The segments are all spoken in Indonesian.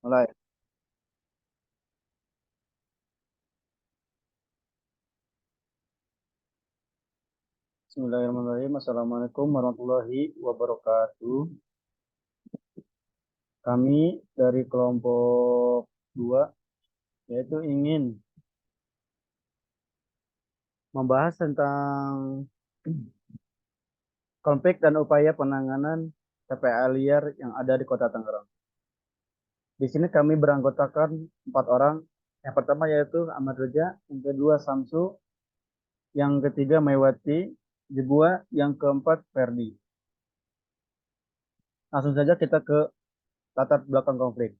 Mulai. Bismillahirrahmanirrahim. Assalamualaikum warahmatullahi wabarakatuh. Kami dari kelompok 2 yaitu ingin membahas tentang konflik dan upaya penanganan TPA liar yang ada di Kota Tangerang. Di sini kami beranggotakan 4 orang. Yang pertama yaitu Ahmad Reja, yang kedua Samsu, yang ketiga Maiwati, yang keempat Ferdi. Langsung saja kita ke latar belakang konflik.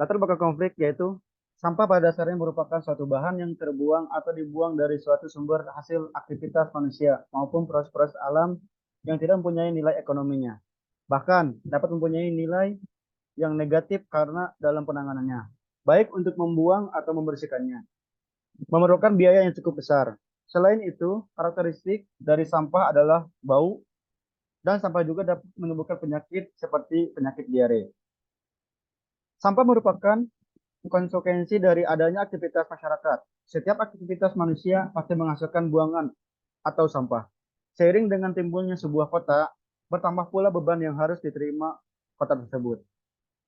Latar belakang konflik yaitu sampah pada dasarnya merupakan suatu bahan yang terbuang atau dibuang dari suatu sumber hasil aktivitas manusia maupun proses-proses alam yang tidak mempunyai nilai ekonominya. Bahkan dapat mempunyai nilai yang negatif karena dalam penanganannya, baik untuk membuang atau membersihkannya, memerlukan biaya yang cukup besar. Selain itu, karakteristik dari sampah adalah bau, dan sampah juga dapat menimbulkan penyakit seperti penyakit diare. Sampah merupakan konsekuensi dari adanya aktivitas masyarakat. Setiap aktivitas manusia pasti menghasilkan buangan atau sampah. Seiring dengan timbulnya sebuah kota, bertambah pula beban yang harus diterima kota tersebut.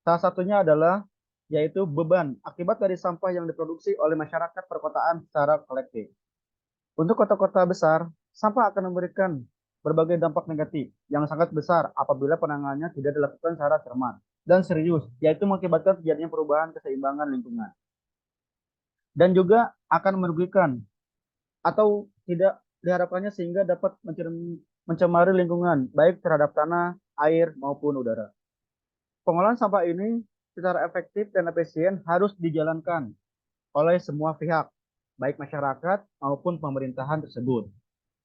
Salah satunya adalah yaitu beban akibat dari sampah yang diproduksi oleh masyarakat perkotaan secara kolektif. Untuk kota-kota besar, sampah akan memberikan berbagai dampak negatif yang sangat besar apabila penanganannya tidak dilakukan secara cermat dan serius, yaitu mengakibatkan terjadinya perubahan keseimbangan lingkungan. Dan juga akan merugikan atau tidak diharapkannya sehingga dapat mencemari lingkungan, baik terhadap tanah, air, maupun udara. Pengolahan sampah ini secara efektif dan efisien harus dijalankan oleh semua pihak, baik masyarakat maupun pemerintahan tersebut.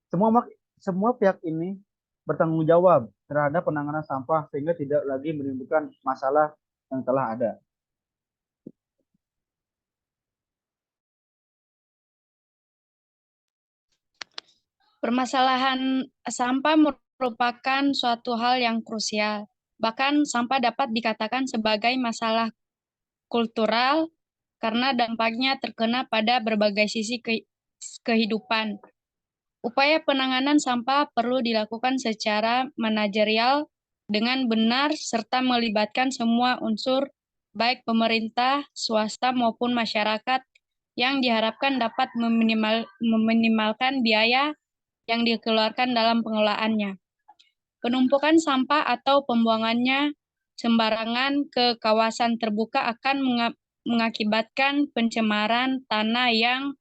Semua semua pihak ini bertanggung jawab terhadap penanganan sampah sehingga tidak lagi menimbulkan masalah yang telah ada. Permasalahan sampah merupakan suatu hal yang krusial. Bahkan sampah dapat dikatakan sebagai masalah kultural karena dampaknya terkena pada berbagai sisi kehidupan. Upaya penanganan sampah perlu dilakukan secara manajerial dengan benar serta melibatkan semua unsur baik pemerintah, swasta maupun masyarakat yang diharapkan dapat meminimalkan biaya yang dikeluarkan dalam pengelolaannya. Penumpukan sampah atau pembuangannya sembarangan ke kawasan terbuka akan mengakibatkan pencemaran tanah yang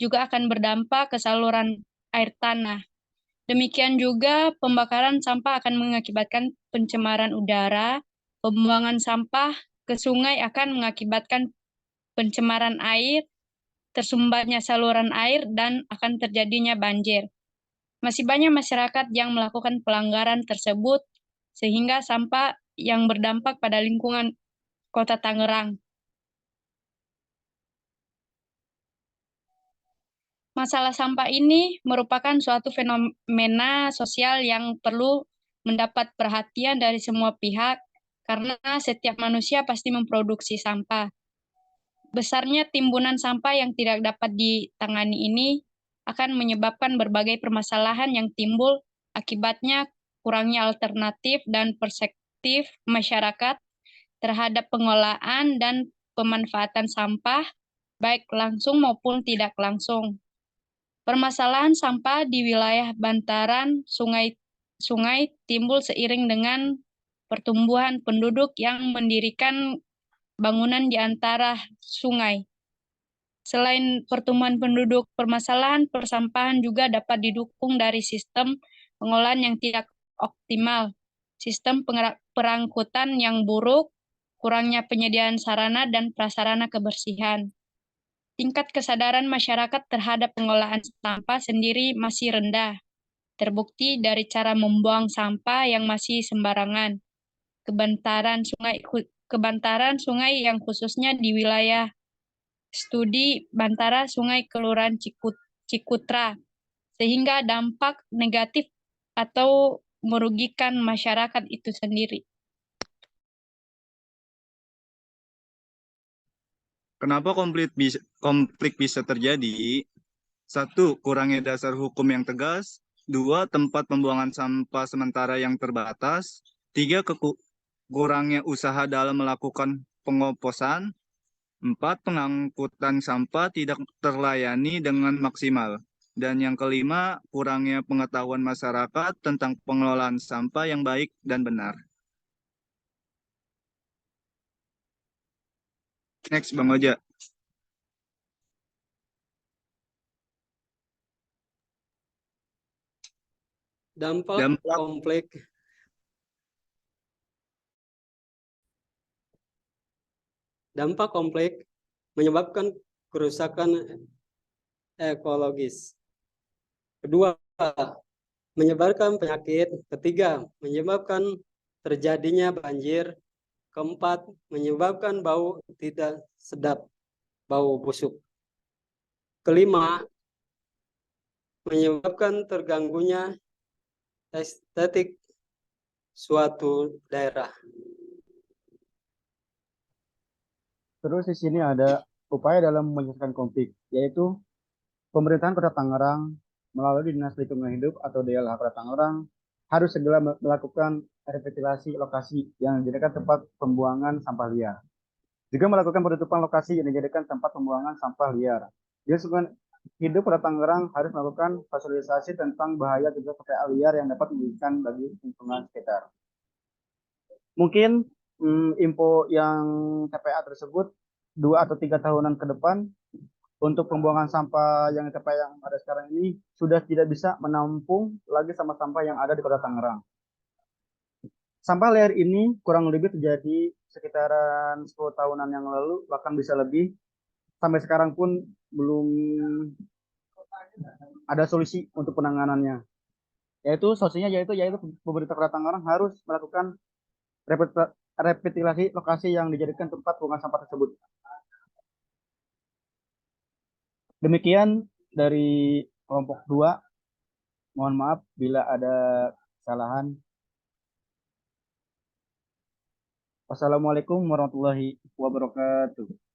juga akan berdampak ke saluran air tanah. Demikian juga pembakaran sampah akan mengakibatkan pencemaran udara, pembuangan sampah ke sungai akan mengakibatkan pencemaran air, tersumbatnya saluran air, dan akan terjadinya banjir. Masih banyak masyarakat yang melakukan pelanggaran tersebut, sehingga sampah yang berdampak pada lingkungan Kota Tangerang. Masalah sampah ini merupakan suatu fenomena sosial yang perlu mendapat perhatian dari semua pihak, karena setiap manusia pasti memproduksi sampah. Besarnya timbunan sampah yang tidak dapat ditangani ini akan menyebabkan berbagai permasalahan yang timbul akibatnya kurangnya alternatif dan perspektif masyarakat terhadap pengolahan dan pemanfaatan sampah, baik langsung maupun tidak langsung. Permasalahan sampah di wilayah bantaran sungai timbul seiring dengan pertumbuhan penduduk yang mendirikan bangunan di antara sungai. Selain pertumbuhan penduduk, permasalahan persampahan juga dapat didukung dari sistem pengolahan yang tidak optimal, sistem perangkutan yang buruk, kurangnya penyediaan sarana dan prasarana kebersihan. Tingkat kesadaran masyarakat terhadap pengolahan sampah sendiri masih rendah, terbukti dari cara membuang sampah yang masih sembarangan. Kebantaran sungai yang khususnya di wilayah studi Bantara Sungai Kelurahan Cikutra, sehingga dampak negatif atau merugikan masyarakat itu sendiri. Kenapa konflik bisa terjadi? Satu, kurangnya dasar hukum yang tegas. Dua, tempat pembuangan sampah sementara yang terbatas. Tiga, kurangnya usaha dalam melakukan pengoposan. Empat, pengangkutan sampah tidak terlayani dengan maksimal. Dan yang kelima, kurangnya pengetahuan masyarakat tentang pengelolaan sampah yang baik dan benar. Next, Bang Oja. Dampak Dampak konflik dampak konflik menyebabkan kerusakan ekologis. Kedua, menyebarkan penyakit. Ketiga, menyebabkan terjadinya banjir. Keempat, menyebabkan bau tidak sedap, bau busuk. Kelima, menyebabkan terganggunya estetik suatu daerah. Terus di sini ada upaya dalam menyelesaikan konflik, yaitu pemerintahan Kota Tangerang melalui Dinas Lingkungan Hidup atau DLH Kota Tangerang harus segera melakukan revitalisasi lokasi yang dijadikan tempat pembuangan sampah liar. Juga melakukan penutupan lokasi yang dijadikan tempat pembuangan sampah liar. Dinas Lingkungan Hidup Kota Tangerang harus melakukan sosialisasi tentang bahaya juga TPA liar yang dapat merugikan bagi lingkungan sekitar. Mungkin info yang TPA tersebut 2 atau 3 tahunan ke depan untuk pembuangan sampah yang TPA yang ada sekarang ini sudah tidak bisa menampung lagi sampah-sampah yang ada di Kota Tangerang. Sampah liar ini kurang lebih terjadi sekitaran 10 tahunan yang lalu, bahkan bisa lebih. Sampai sekarang pun belum ada solusi untuk penanganannya. Solusinya yaitu pemerintah Kota Tangerang harus melakukan revitalisasi lokasi yang dijadikan tempat pembuangan sampah tersebut. Demikian dari kelompok 2. Mohon maaf bila ada kesalahan. Wassalamualaikum warahmatullahi wabarakatuh.